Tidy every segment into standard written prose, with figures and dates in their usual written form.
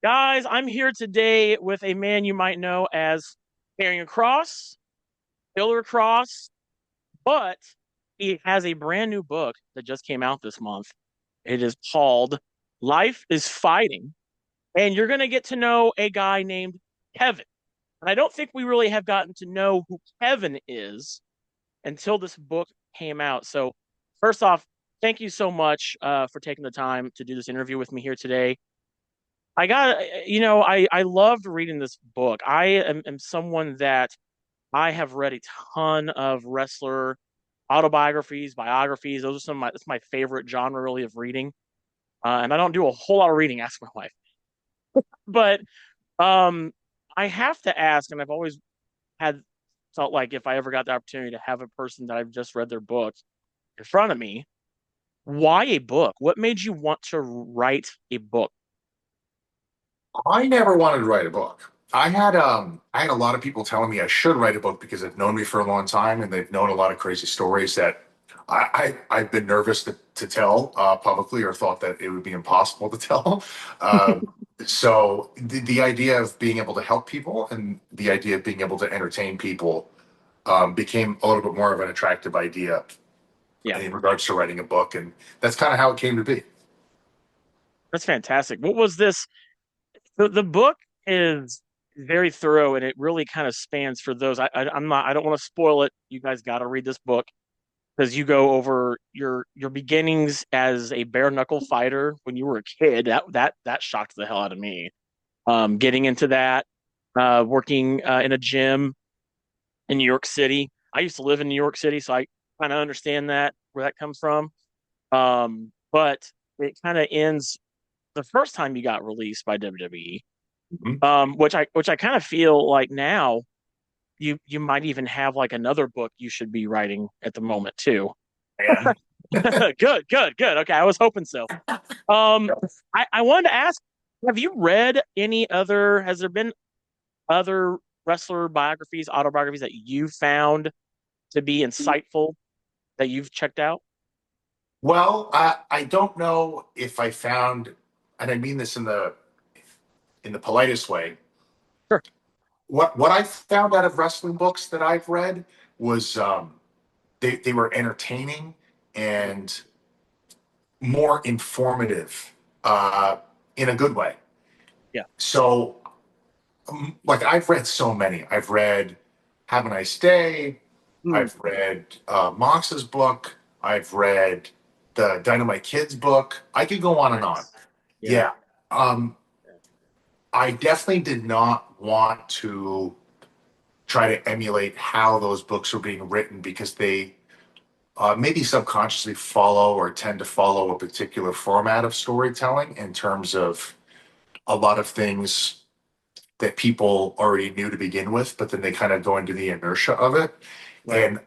Guys, I'm here today with a man you might know as Karrion Kross, Killer Cross, but he has a brand new book that just came out this month. It is called Life is Fighting, and you're going to get to know a guy named Kevin. And I don't think we really have gotten to know who Kevin is until this book came out. So, first off, thank you so much for taking the time to do this interview with me here today. I loved reading this book. I am someone that I have read a ton of wrestler autobiographies, biographies. Those are that's my favorite genre really of reading. And I don't do a whole lot of reading, ask my wife. But um, I have to ask, and I've always had felt like if I ever got the opportunity to have a person that I've just read their book in front of me, why a book? What made you want to write a book? I never wanted to write a book. I had a lot of people telling me I should write a book because they've known me for a long time and they've known a lot of crazy stories that I've been nervous to tell publicly or thought that it would be impossible to tell. Um, so the idea of being able to help people and the idea of being able to entertain people became a little bit more of an attractive idea Yeah, in regards to writing a book, and that's kind of how it came to be. that's fantastic. What was this? The book is very thorough and it really kind of spans for those. I don't want to spoil it. You guys got to read this book because you go over your beginnings as a bare knuckle fighter when you were a kid. That shocked the hell out of me. Getting into that, working in a gym in New York City. I used to live in New York City, so I kind of understand that where that comes from. But it kind of ends the first time you got released by WWE, Mhm. which I kind of feel like now you might even have like another book you should be writing at the moment too. And Good. Okay, I was hoping so. Um, I wanted to ask, have you read any other? Has there been other wrestler biographies, autobiographies that you found to be insightful that you've checked out? Well, I don't know if I found, and I mean this in the politest way. Sure. What I found out of wrestling books that I've read was they were entertaining and more informative in a good way. Yeah. So, like I've read so many. I've read Have a Nice Day. Mm, I've read Mox's book. I've read the Dynamite Kids book. I could go on and on. nice. Yeah. Yeah. Um, I definitely did not want to try to emulate how those books were being written because they maybe subconsciously follow or tend to follow a particular format of storytelling in terms of a lot of things that people already knew to begin with, but then they kind of go into the inertia of it. Right. And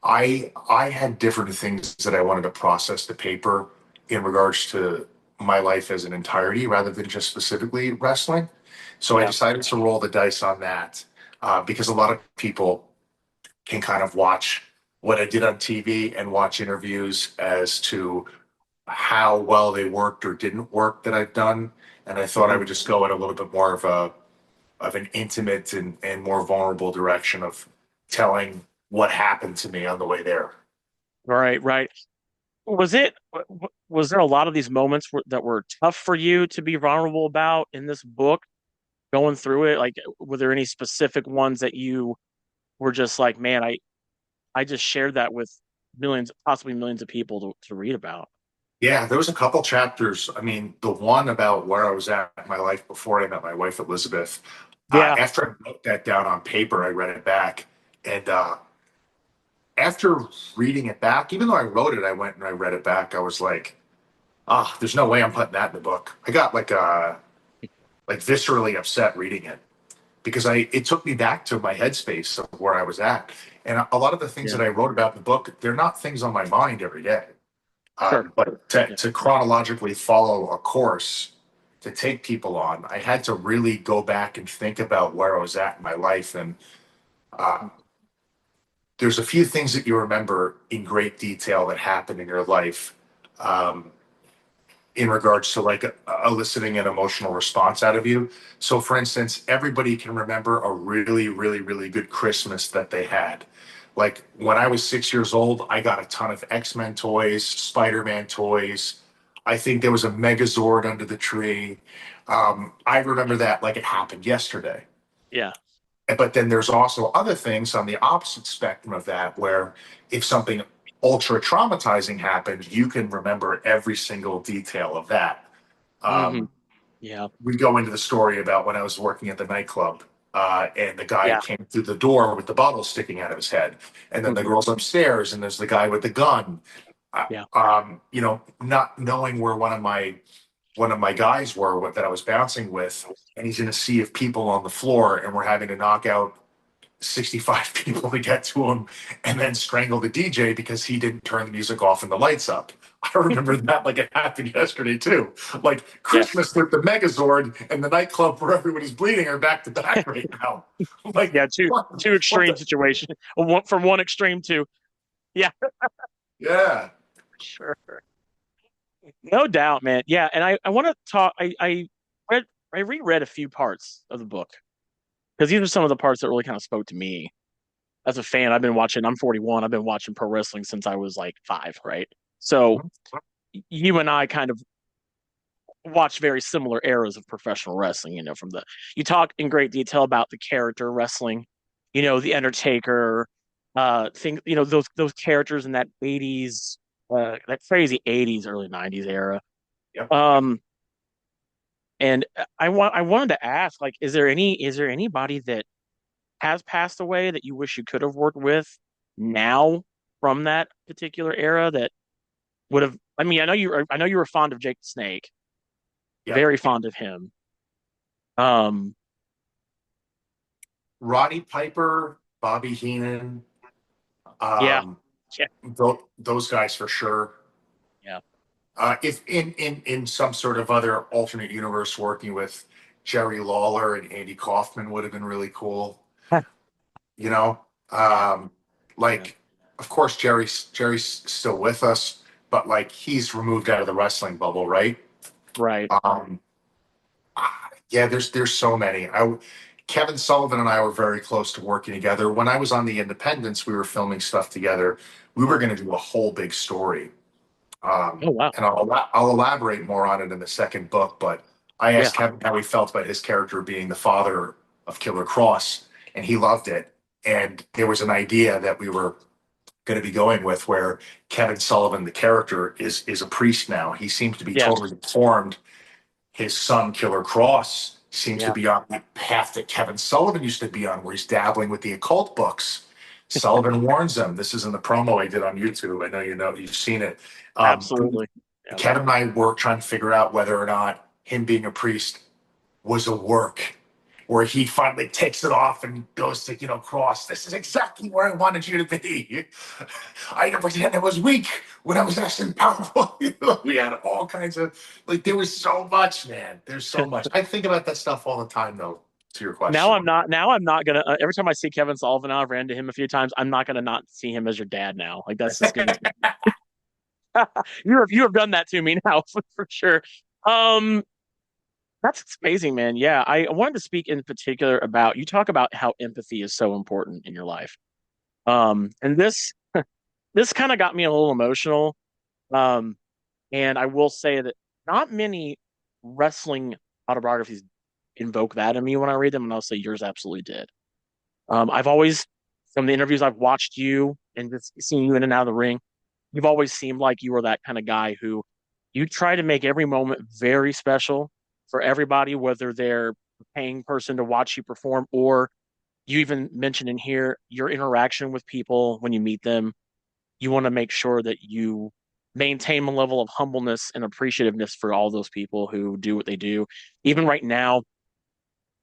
I had different things that I wanted to process to paper in regards to my life as an entirety rather than just specifically wrestling. So I Yeah. decided to roll the dice on that because a lot of people can kind of watch what I did on TV and watch interviews as to how well they worked or didn't work that I've done. And I thought I Mhm. would just go in a little bit more of an intimate and more vulnerable direction of telling what happened to me on the way there. Right. Was there a lot of these moments that were tough for you to be vulnerable about in this book going through it? Like, were there any specific ones that you were just like, man, I just shared that with millions, possibly millions of people to read about? Yeah, there was a couple chapters. I mean, the one about where I was at in my life before I met my wife Elizabeth. Yeah. After I wrote that down on paper, I read it back, and after reading it back, even though I wrote it, I went and I read it back. I was like, ah, there's no way I'm putting that in the book. I got like viscerally upset reading it because I it took me back to my headspace of where I was at, and a lot of the things Yeah. that I wrote about in the book, they're not things on my mind every day. Sure. But Yeah. to chronologically follow a course to take people on, I had to really go back and think about where I was at in my life. And uh, there's a few things that you remember in great detail that happened in your life. Um, in regards to like eliciting an emotional response out of you. So, for instance, everybody can remember a really, really, really good Christmas that they had. Like when I was 6 years old, I got a ton of X-Men toys, Spider-Man toys. I think there was a Megazord under the tree. I remember that like it happened yesterday. Yeah. But then there's also other things on the opposite spectrum of that, where if something ultra traumatizing happened, you can remember every single detail of that. Hmm. Um, Yeah. we go into the story about when I was working at the nightclub, and the guy Yeah. came through the door with the bottle sticking out of his head, and then the Hmm. girl's upstairs, and there's the guy with the gun. Yeah. Not knowing where one of my guys were that I was bouncing with, and he's in a sea of people on the floor, and we're having to knock out 65 people to get to him and then strangle the DJ because he didn't turn the music off and the lights up. I remember that like it happened yesterday too. Like Yeah. Christmas with the Megazord and the nightclub where everybody's bleeding are back to back right now. Like Yeah. Two what? two What extreme the? situations. One from one extreme to yeah. Yeah, Sure. No doubt, man. Yeah, and I want to talk. Read I reread a few parts of the book because these are some of the parts that really kind of spoke to me as a fan. I've been watching. I'm 41. I've been watching pro wrestling since I was like 5, right? So you and I kind of watch very similar eras of professional wrestling. From the you talk in great detail about the character wrestling. The Undertaker, thing. Those characters in that '80s, that crazy '80s, early '90s era. yep. Um, And I wanted to ask, like, is there anybody that has passed away that you wish you could have worked with now from that particular era that would have? I mean, I know you were fond of Jake the Snake, Yep. very fond of him. Um, Roddy Piper, Bobby Heenan, yeah, um, yeah, those guys for sure. yeah. If in some sort of other alternate universe, working with Jerry Lawler and Andy Kaufman would have been really cool. You know, Yeah, um, yeah, like of course Jerry's still with us, but like he's removed out of the wrestling bubble, right? right. Um, yeah, there's so many. Kevin Sullivan and I were very close to working together. When I was on the Independents, we were filming stuff together. We were going to do a whole big story. Oh wow, And I'll elaborate more on it in the second book. But I yeah, asked Kevin how he felt about his character being the father of Killer Cross, and he loved it. And there was an idea that we were going to be going with where Kevin Sullivan, the character, is a priest now. He seems to be yeah, totally informed. His son, Killer Cross, seems to yeah. be on the path that Kevin Sullivan used to be on, where he's dabbling with the occult books. Sullivan warns him. This is in the promo I did on YouTube. I know you've seen it. Um, Absolutely. Yeah, Kevin and I were trying to figure out whether or not him being a priest was a work, where he finally takes it off and goes to, Cross. This is exactly where I wanted you to be. I never pretend I was weak when I was actually powerful. We had all kinds of, like, there was so much, man. There's so much. I think about that stuff all the time, though, to your Now question. I'm not. Now I'm not gonna. Every time I see Kevin Sullivan, I've ran into him a few times. I'm not gonna not see him as your dad now. Like that's just gonna. You have done that to me now for sure. Um, that's amazing, man. Yeah, I wanted to speak in particular about you talk about how empathy is so important in your life. And this kind of got me a little emotional. Um, and I will say that not many wrestling autobiographies invoke that in me when I read them, and I'll say yours absolutely did. I've always, from the interviews I've watched you and just seeing you in and out of the ring, you've always seemed like you were that kind of guy who you try to make every moment very special for everybody, whether they're a paying person to watch you perform or you even mentioned in here your interaction with people when you meet them. You want to make sure that you maintain a level of humbleness and appreciativeness for all those people who do what they do. Even right now,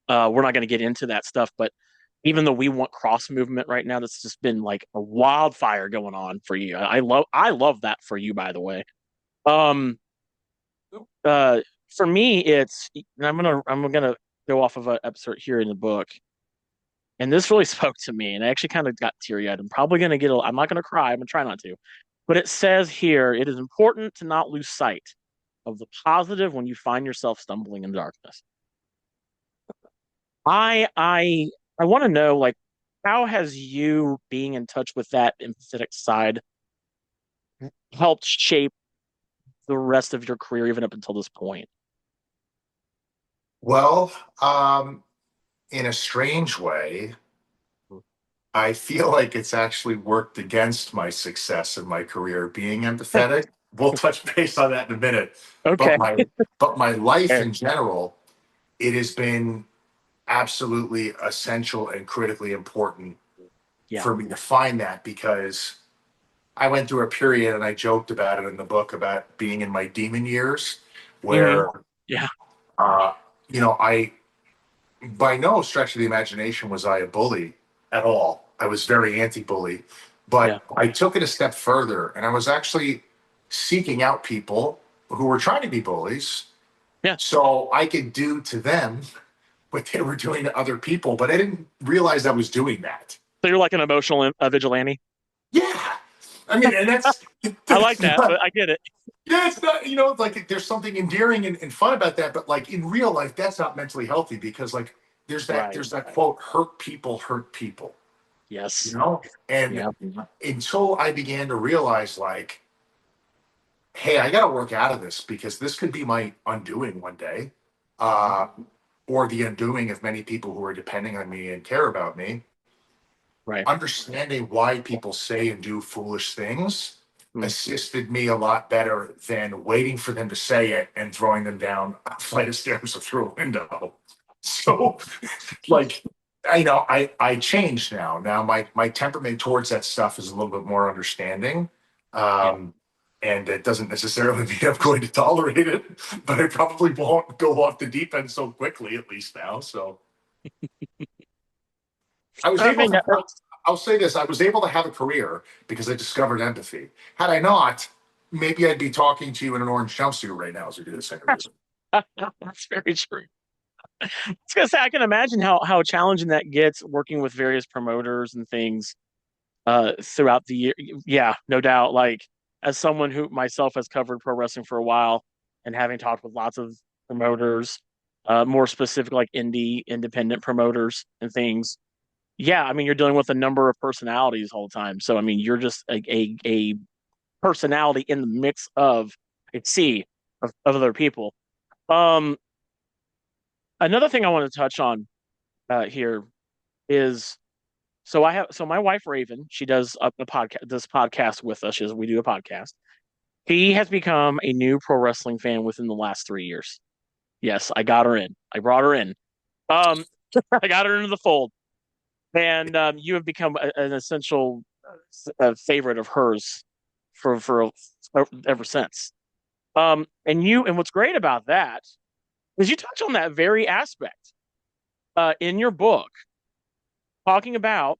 we're not going to get into that stuff, but even though we want cross movement right now, that's just been like a wildfire going on for you. I love that for you, by the way. Um, uh, for me, I'm gonna go off of an excerpt here in the book, and this really spoke to me, and I actually kind of got teary eyed. I'm not gonna cry. I'm gonna try not to, but it says here, it is important to not lose sight of the positive when you find yourself stumbling in darkness. I want to know, like, how has you being in touch with that empathetic side helped shape the rest of your career, even up until this point? Well, um, in a strange way, I feel like it's actually worked against my success in my career being empathetic. We'll touch base on that in a minute. But Okay. my life Fair. in general, it has been absolutely essential and critically important Yeah. for me to find that because I went through a period and I joked about it in the book about being in my demon years Hmm. where Yeah. uh, I by no stretch of the imagination was I a bully at all. I was very anti-bully, Yeah. but I took it a step further and I was actually seeking out people who were trying to be bullies Yeah. so I could do to them what they were doing to other people, but I didn't realize I was doing that. So you're like an emotional vigilante. Yeah. I mean, and that's I like that's that, not but I get it. yeah, it's not, like there's something endearing and fun about that, but like in real life, that's not mentally healthy because like Right. there's that quote, hurt people, you Yes. know? And Yeah. until I began to realize like, hey, I gotta work out of this because this could be my undoing one day. Mhm. Uh, or the undoing of many people who are depending on me and care about me. Right. Understanding why people say and do foolish things Mm. assisted me a lot better than waiting for them to say it and throwing them down a flight of stairs or through a window. So, like, I changed now. Now my temperament towards that stuff is a little bit more understanding. Yeah. Um, and it doesn't necessarily mean I'm going to tolerate it, but I probably won't go off the deep end so quickly, at least now. So I was I able mean, to, I'll say this, I was able to have a career because I discovered empathy. Had I not, maybe I'd be talking to you in an orange jumpsuit right now as we do this interview. that's very true. I was gonna say I can imagine how challenging that gets working with various promoters and things throughout the year. Yeah, no doubt. Like as someone who myself has covered pro wrestling for a while and having talked with lots of promoters, more specific like independent promoters and things. Yeah, I mean you're dealing with a number of personalities all the time. So I mean you're just a personality in the mix of a sea of other people. Um, Another thing I want to touch on here is so my wife Raven, she does a podcast this podcast with us. We do a podcast. She has become a new pro wrestling fan within the last 3 years. Yes, I got her in. I brought her in. Um, I got her into the fold, and you have become an essential favorite of hers for ever since. And what's great about that is you touch on that very aspect in your book, talking about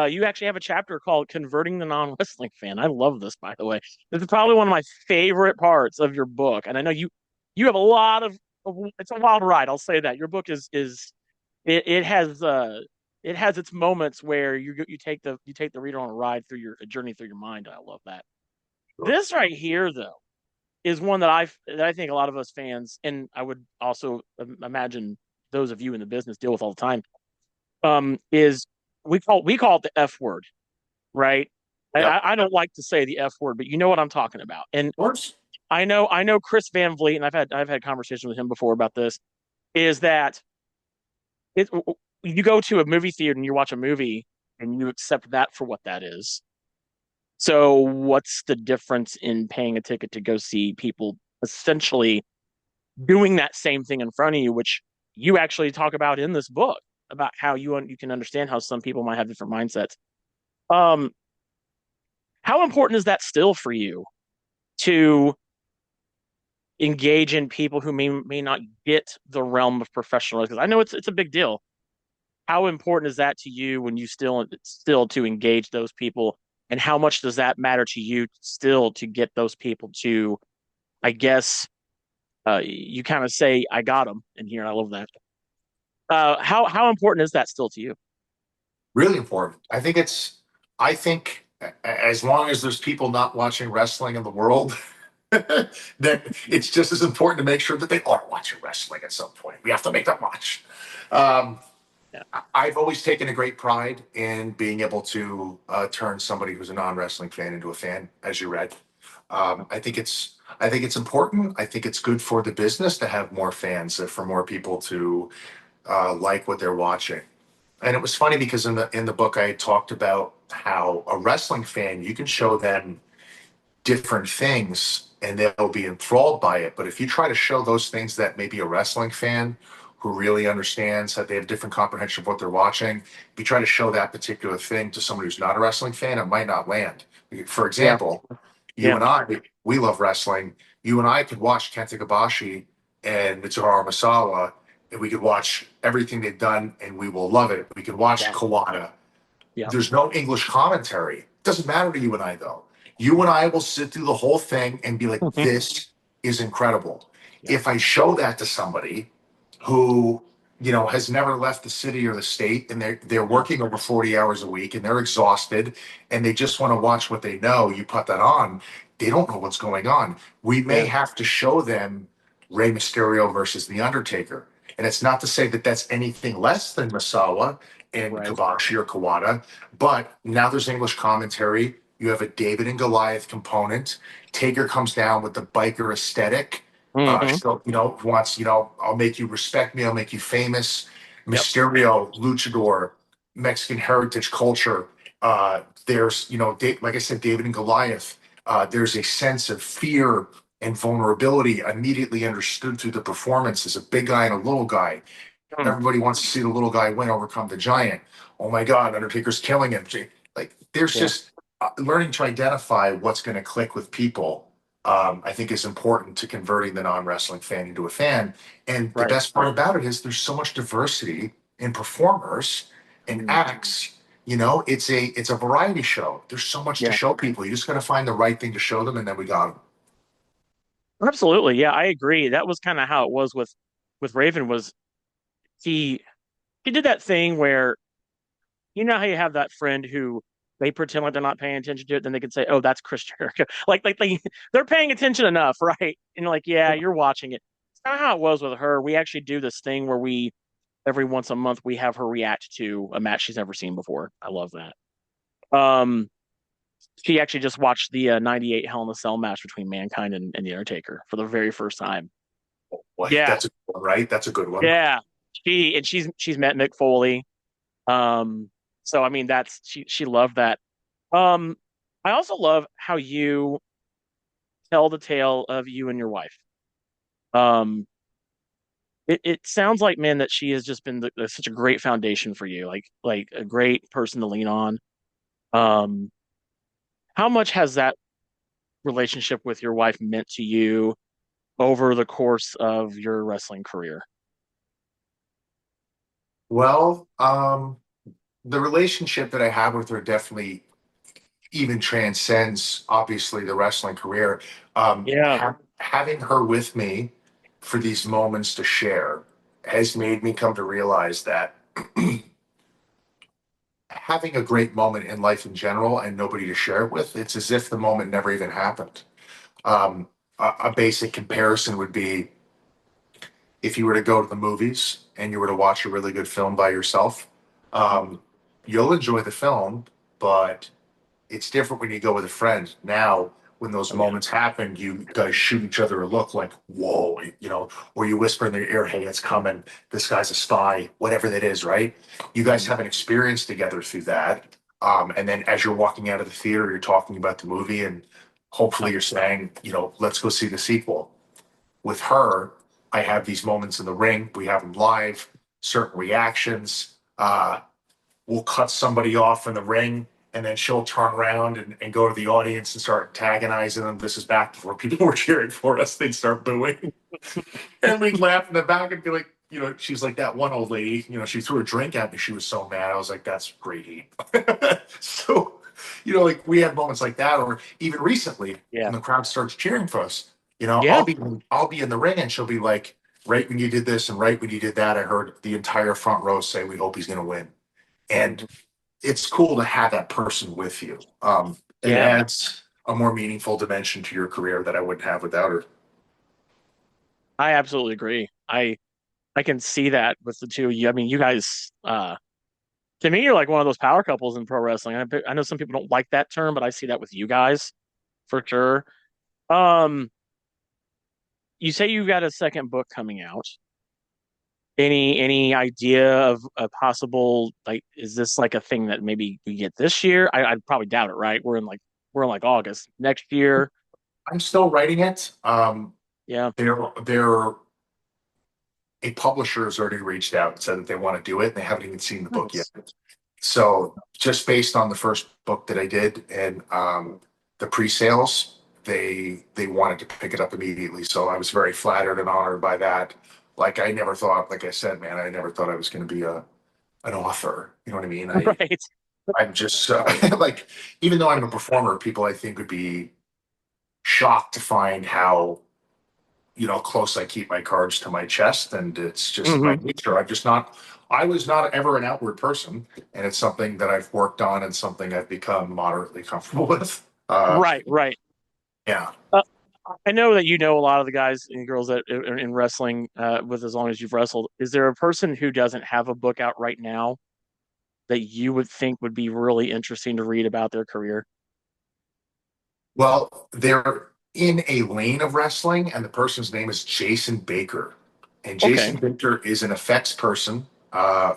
you actually have a chapter called "Converting the Non-Wrestling Fan." I love this, by the way. This is probably one of my favorite parts of your book, and I know you have a lot of. It's a wild ride. I'll say that your book is it it has its moments where you take the reader on a ride through your a journey through your mind, and I love that. This right here, though, is one that I think a lot of us fans, and I would also imagine those of you in the business deal with all the time. Is we call it the F word, right? Yep. I don't like to say the F word, but you know what I'm talking about. And Of course. I know Chris Van Vliet, and I've had conversations with him before about this. Is that it? You go to a movie theater and you watch a movie and you accept that for what that is. So what's the difference in paying a ticket to go see people essentially doing that same thing in front of you, which you actually talk about in this book about how you can understand how some people might have different mindsets. Um, how important is that still for you to engage in people who may not get the realm of professionalism? Because I know it's a big deal. How important is that to you when you still to engage those people, and how much does that matter to you still to get those people to, I guess, you kind of say, "I got them," in here, and I love that. How important is that still to you? Really important. I think as long as there's people not watching wrestling in the world, then it's just as important to make sure that they are watching wrestling at some point. We have to make them watch. Um, Yeah. I've always taken a great pride in being able to turn somebody who's a non-wrestling fan into a fan, as you read. I think it's important. I think it's good for the business to have more fans, for more people to like what they're watching. And it was funny because in the book I talked about how a wrestling fan, you can show them different things and they'll be enthralled by it. But if you try to show those things that maybe a wrestling fan who really understands that they have different comprehension of what they're watching, if you try to show that particular thing to someone who's not a wrestling fan, it might not land. For Yeah. example, you Yeah. and I, we love wrestling. You and I could watch Kenta Kobashi and Mitsuharu Misawa, and we could watch everything they've done, and we will love it. We could watch Yeah. Kawada. Yeah. There's no English commentary. It doesn't matter to you and I, though. You and I will sit through the whole thing and be like, Mhm. this is incredible. Yeah. If I show that to somebody who, has never left the city or the state and they're Yeah. working over 40 hours a week and they're exhausted and they just want to watch what they know, you put that on, they don't know what's going on. We may Yeah. have to show them Rey Mysterio versus The Undertaker. And it's not to say that that's anything less than Masawa and Right. Kabashi or Kawada, but now there's English commentary. You have a David and Goliath component. Taker comes down with the biker aesthetic. Hmm. So, wants, I'll make you respect me, I'll make you famous. Yep. Mysterio, luchador, Mexican heritage culture. There's, like I said, David and Goliath. There's a sense of fear and vulnerability immediately understood through the performance as a big guy and a little guy. Mm. Everybody wants to see the little guy win, overcome the giant. Oh my God, Undertaker's killing him. Like, there's Yeah. just learning to identify what's going to click with people. I think is important to converting the non-wrestling fan into a fan. And the Right. best part about it is there's so much diversity in performers and Mm. acts. It's a variety show. There's so much to Yeah. show people. You just got to find the right thing to show them, and then we got them. Absolutely. Yeah, I agree. That was kind of how it was with Raven was he he did that thing where you know how you have that friend who they pretend like they're not paying attention to it, then they can say, "Oh, that's Chris Jericho." Like they're paying attention enough, right? And you're like, "Yeah, you're watching it." It's kind of how it was with her. We actually do this thing where we every once a month we have her react to a match she's never seen before. I love that. Um, she actually just watched the '98 Hell in a Cell match between Mankind and the Undertaker for the very first time. Like Yeah, that's a good one, right? That's a good one. yeah. She's met Mick Foley. Um, so I mean that's she loved that. Um, I also love how you tell the tale of you and your wife. Um, it sounds like, man, that she has just been such a great foundation for you, like a great person to lean on. Um, how much has that relationship with your wife meant to you over the course of your wrestling career? Well, the relationship that I have with her definitely even transcends obviously the wrestling career. Yeah, Having her with me for these moments to share has made me come to realize that having a great moment in life in general and nobody to share it with, it's as if the moment never even happened. A basic comparison would be if you were to go to the movies and you were to watch a really good film by yourself, um, you'll enjoy the film, but it's different when you go with a friend. Now, when those oh yeah, moments happen, you guys shoot each other a look like, whoa, or you whisper in their ear, hey, it's coming. This guy's a spy, whatever that is, right? You guys mm, have an experience together through that. And then as you're walking out of the theater, you're talking about the movie and hopefully oh, you're saying, let's go see the sequel. With her, I have these moments in the ring. We have them live, certain reactions. We'll cut somebody off in the ring and then she'll turn around and go to the audience and start antagonizing them. This is back before people were cheering for us. They'd start booing. And we'd laugh in the back and be like, she's like that one old lady, she threw a drink at me. She was so mad. I was like, that's great heat. So, like we had moments like that, or even recently yeah, when the crowd starts cheering for us, yeah, I'll be in the ring and she'll be like, right when you did this and right when you did that, I heard the entire front row say, we hope he's gonna win. And mhm, it's cool to have that person with you. It yeah, adds a more meaningful dimension to your career that I wouldn't have without her. I absolutely agree. I can see that with the two of you. I mean, you guys, to me, you're like one of those power couples in pro wrestling. I know some people don't like that term, but I see that with you guys for sure. Um, you say you got a second book coming out. Any idea of a possible like is this like a thing that maybe we get this year? I'd probably doubt it, right? We're in like August next year. I'm still writing it. Yeah. They're a publisher has already reached out and said that they want to do it, and they haven't even seen the book yet. Nice. So just based on the first book that I did and the pre-sales, they wanted to pick it up immediately. So I was very flattered and honored by that. Like I never thought, like I said, man, I never thought I was going to be a an author. You know what I mean? Right. I'm just like even though I'm a performer, people I think would be shocked to find how close I keep my cards to my chest, and it's just my Hmm. nature. I was not ever an outward person, and it's something that I've worked on and something I've become moderately comfortable with. Right, right. Yeah. Uh, I know that you know a lot of the guys and girls that are in wrestling with as long as you've wrestled. Is there a person who doesn't have a book out right now that you would think would be really interesting to read about their career? Well, they're in a lane of wrestling, and the person's name is Jason Baker. And Okay. Jason Baker is an effects person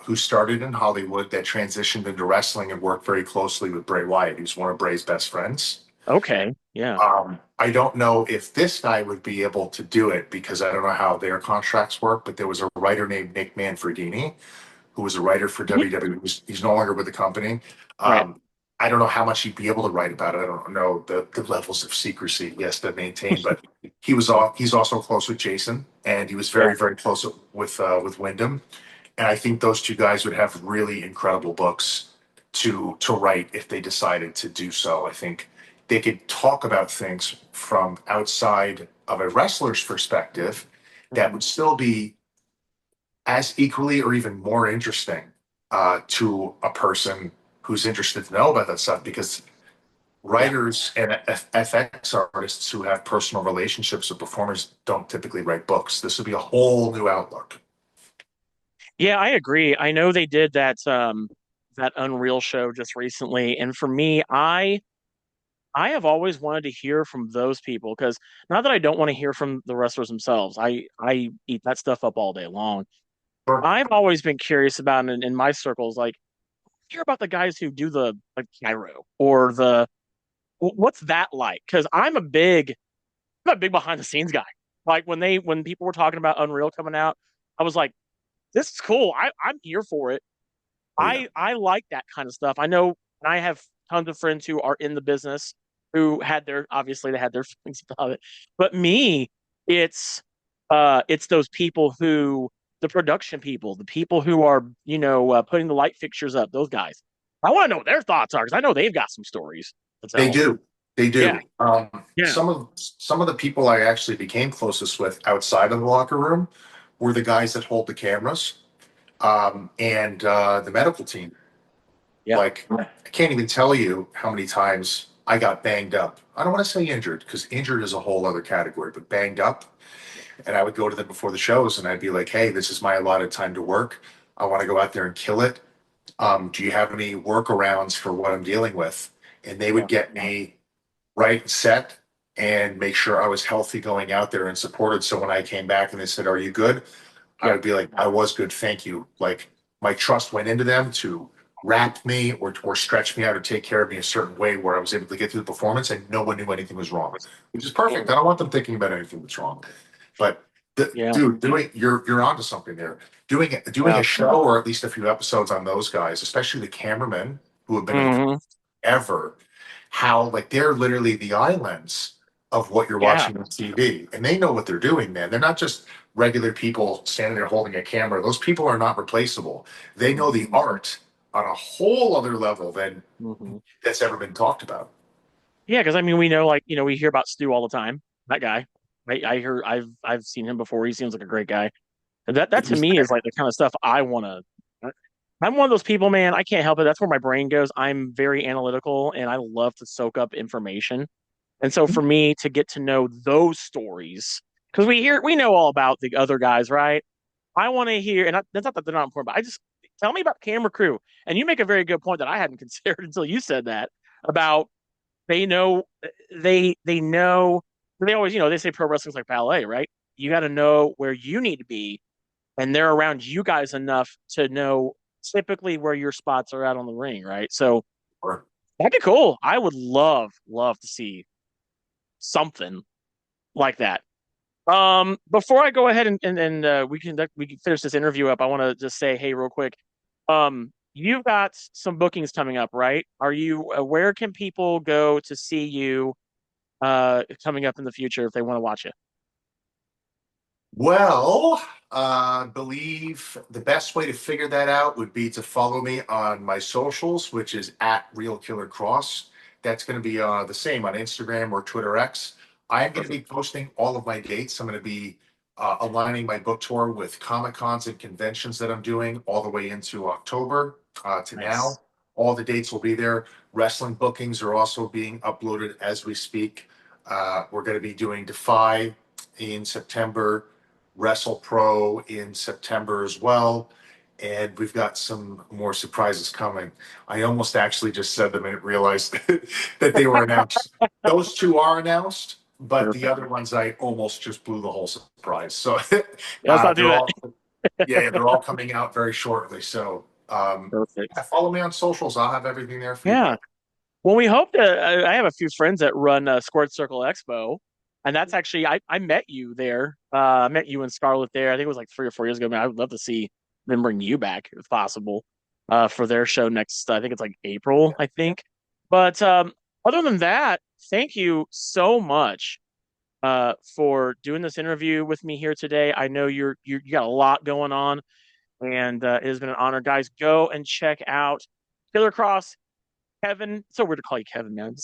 who started in Hollywood that transitioned into wrestling and worked very closely with Bray Wyatt. He was one of Bray's best friends. Okay. Yeah. I don't know if this guy would be able to do it because I don't know how their contracts work, but there was a writer named Nick Manfredini who was a writer for Mhm. WWE. He's no longer with the company. Right. Um, I don't know how much he'd be able to write about it. I don't know the levels of secrecy he has to maintain, but he's also close with Jason, and he was Yeah. very, very close with Wyndham. And I think those two guys would have really incredible books to write if they decided to do so. I think they could talk about things from outside of a wrestler's perspective that Mhm. would still be as equally or even more interesting to a person who's interested to know about that stuff because Yeah. writers and FX artists who have personal relationships with performers don't typically write books. This would be a whole new outlook. Yeah, I agree. I know they did that Unreal show just recently, and for me, I have always wanted to hear from those people because not that I don't want to hear from the wrestlers themselves. I eat that stuff up all day long. Sure. I've always been curious about in my circles, like hear about the guys who do the like gyro or the what's that like? Because I'm a big behind the scenes guy. Like when people were talking about Unreal coming out, I was like, this is cool. I'm here for it. Oh yeah. I like that kind of stuff. I know, and I have tons of friends who are in the business who had their obviously they had their feelings about it. But me, it's it's those people who the production people, the people who are putting the light fixtures up. Those guys. I want to know what their thoughts are because I know they've got some stories to They tell. do. They Yeah, do. yeah, Some of the people I actually became closest with outside of the locker room were the guys that hold the cameras and the medical team. yeah, Like I can't even tell you how many times I got banged up. I don't want to say injured because injured is a whole other category, but banged up. And I would go to them before the shows and I'd be like, "Hey, this is my allotted time to work. I want to go out there and kill it. Do you have any workarounds for what I'm dealing with?" And they would yeah, get me right set and make sure I was healthy going out there and supported. So when I came back and they said, "Are you good?" I yeah, would be like, "I was good, thank you." Like my trust went into them to wrap me or stretch me out or take care of me a certain way where I was able to get through the performance and no one knew anything was wrong, which is perfect. I don't want them thinking about anything that's wrong. But yeah, dude, you're onto something there. Doing yeah. a show or at least a few episodes on those guys, especially the cameramen who have been in Hmm. ever, how like they're literally the islands of what you're Yeah. watching on TV. And they know what they're doing, man. They're not just regular people standing there holding a camera. Those people are not replaceable. They know the art on a whole other level than Mm-hmm. that's ever been talked about. Yeah, because I mean, we know, like, we hear about Stu all the time. That guy, right? I've seen him before. He seems like a great guy. And that to me is like the kind of stuff I want to. I'm one of those people, man. I can't help it. That's where my brain goes. I'm very analytical, and I love to soak up information. And so for me to get to know those stories, because we know all about the other guys, right? I want to hear, and that's not that they're not important, but I just tell me about camera crew. And you make a very good point that I hadn't considered until you said that about they know they know they always, they say pro wrestling's like ballet, right? You got to know where you need to be, and they're around you guys enough to know typically where your spots are out on the ring, right? So Or, that'd be cool. I would love to see something like that. Before I go ahead and we can finish this interview up, I want to just say, hey, real quick. You've got some bookings coming up, right? Where can people go to see you coming up in the future if they want to watch it? well, I believe the best way to figure that out would be to follow me on my socials, which is at Real Killer Cross. That's going to be the same on Instagram or Twitter X. I'm going to be Perfect. posting all of my dates. I'm going to be aligning my book tour with Comic Cons and conventions that I'm doing all the way into October to Nice. now. All the dates will be there. Wrestling bookings are also being uploaded as we speak. We're going to be doing Defy in September, Wrestle Pro in September as well. And we've got some more surprises coming. I almost actually just said them and realized that they were announced. Those two are announced, but the Perfect. other ones I almost just blew the whole surprise. So Yeah, let's not do they're that. all, yeah, they're all coming out very shortly. So Perfect. yeah, follow me on socials. I'll have everything there for you, Yeah. bud. Well, we hope to. I have a few friends that run Squirt Circle Expo, and that's actually I met you there. I met you and Scarlett there. I think it was like 3 or 4 years ago. Man, I would love to see them bring you back if possible for their show next. I think it's like April, I think. But other than that, thank you so much for doing this interview with me here today. I know you got a lot going on, and it has been an honor, guys. Go and check out Killer Cross. Kevin. It's so weird to call you Kevin, man.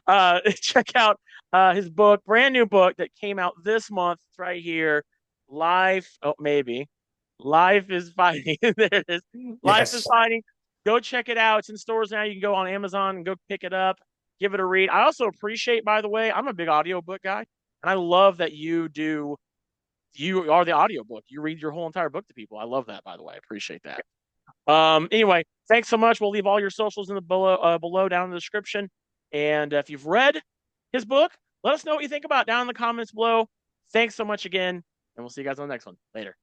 uh, check out his book, brand new book that came out this month. It's right here. Life. Oh, maybe. Life is fighting. There it is. Life is Yes. fighting. Go check it out. It's in stores now. You can go on Amazon and go pick it up. Give it a read. I also appreciate, by the way, I'm a big audiobook guy, and I love that you are the audiobook. You read your whole entire book to people. I love that, by the way. I appreciate that. Anyway, thanks so much. We'll leave all your socials in the below down in the description. And if you've read his book, let us know what you think about it down in the comments below. Thanks so much again, and we'll see you guys on the next one. Later.